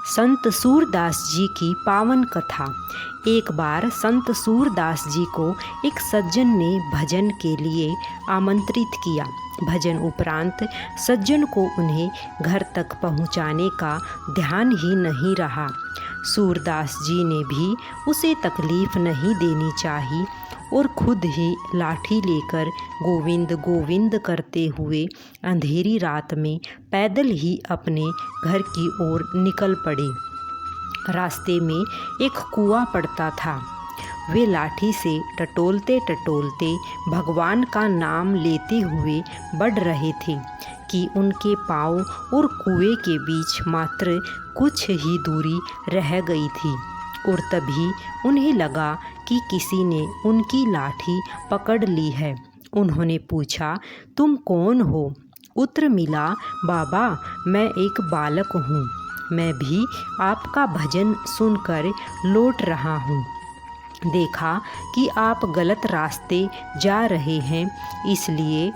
संत सूरदास जी की पावन कथा। एक बार संत सूरदास जी को एक सज्जन ने भजन के लिए आमंत्रित किया। भजन उपरांत सज्जन को उन्हें घर तक पहुंचाने का ध्यान ही नहीं रहा। सूरदास जी ने भी उसे तकलीफ नहीं देनी चाहिए और खुद ही लाठी लेकर गोविंद गोविंद करते हुए अंधेरी रात में पैदल ही अपने घर की ओर निकल पड़े। रास्ते में एक कुआं पड़ता था। वे लाठी से टटोलते टटोलते भगवान का नाम लेते हुए बढ़ रहे थे कि उनके पाँव और कुएं के बीच मात्र कुछ ही दूरी रह गई थी और तभी उन्हें लगा कि किसी ने उनकी लाठी पकड़ ली है। उन्होंने पूछा, तुम कौन हो? उत्तर मिला, बाबा मैं एक बालक हूँ। मैं भी आपका भजन सुनकर लौट रहा हूँ। देखा कि आप गलत रास्ते जा रहे हैं, इसलिए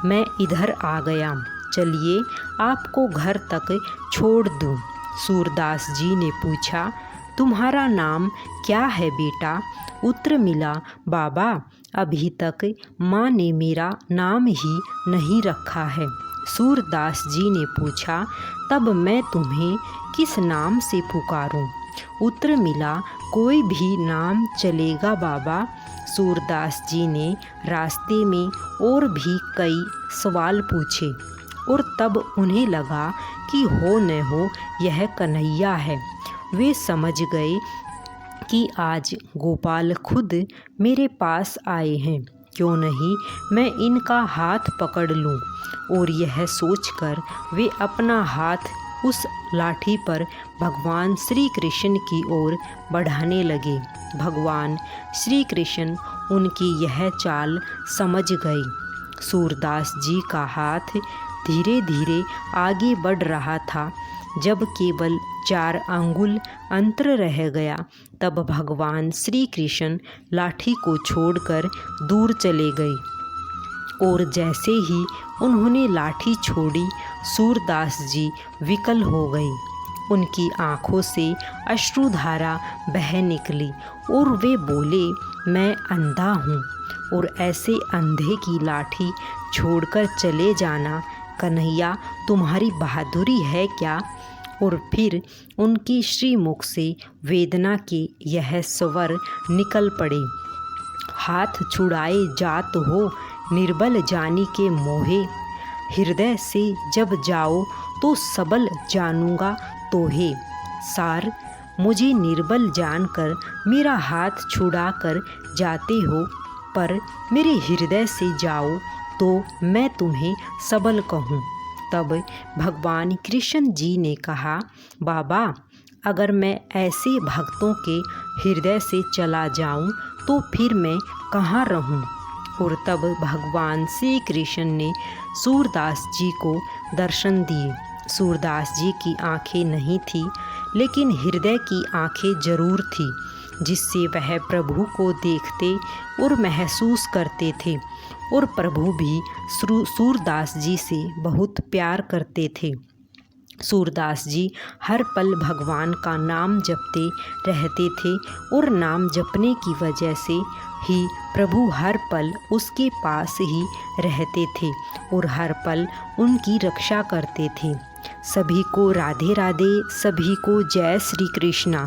मैं इधर आ गया। चलिए आपको घर तक छोड़ दूँ। सूरदास जी ने पूछा, तुम्हारा नाम क्या है बेटा? उत्तर मिला, बाबा अभी तक माँ ने मेरा नाम ही नहीं रखा है। सूरदास जी ने पूछा, तब मैं तुम्हें किस नाम से पुकारूं? उत्तर मिला, कोई भी नाम चलेगा बाबा। सूरदास जी ने रास्ते में और भी कई सवाल पूछे और तब उन्हें लगा कि हो न हो यह कन्हैया है। वे समझ गए कि आज गोपाल खुद मेरे पास आए हैं, क्यों नहीं मैं इनका हाथ पकड़ लूं। और यह सोचकर वे अपना हाथ उस लाठी पर भगवान श्री कृष्ण की ओर बढ़ाने लगे। भगवान श्री कृष्ण उनकी यह चाल समझ गए। सूरदास जी का हाथ धीरे धीरे आगे बढ़ रहा था। जब केवल 4 अंगुल अंतर रह गया, तब भगवान श्री कृष्ण लाठी को छोड़कर दूर चले गए। और जैसे ही उन्होंने लाठी छोड़ी, सूरदास जी विकल हो गए। उनकी आँखों से अश्रुधारा बह निकली और वे बोले, मैं अंधा हूँ और ऐसे अंधे की लाठी छोड़कर चले जाना कन्हैया तुम्हारी बहादुरी है क्या? और फिर उनकी श्रीमुख से वेदना के यह स्वर निकल पड़े, हाथ छुड़ाए जात हो निर्बल जानी के मोहे, हृदय से जब जाओ तो सबल जानूंगा तोहे। सार मुझे निर्बल जानकर मेरा हाथ छुड़ा कर जाते हो, पर मेरे हृदय से जाओ तो मैं तुम्हें सबल कहूँ। तब भगवान कृष्ण जी ने कहा, बाबा अगर मैं ऐसे भक्तों के हृदय से चला जाऊं तो फिर मैं कहाँ रहूं? और तब भगवान श्री कृष्ण ने सूरदास जी को दर्शन दिए। सूरदास जी की आंखें नहीं थी, लेकिन हृदय की आंखें जरूर थी, जिससे वह प्रभु को देखते और महसूस करते थे। और प्रभु भी सूरदास जी से बहुत प्यार करते थे। सूरदास जी हर पल भगवान का नाम जपते रहते थे और नाम जपने की वजह से ही प्रभु हर पल उसके पास ही रहते थे और हर पल उनकी रक्षा करते थे। सभी को राधे राधे, सभी को जय श्री कृष्णा।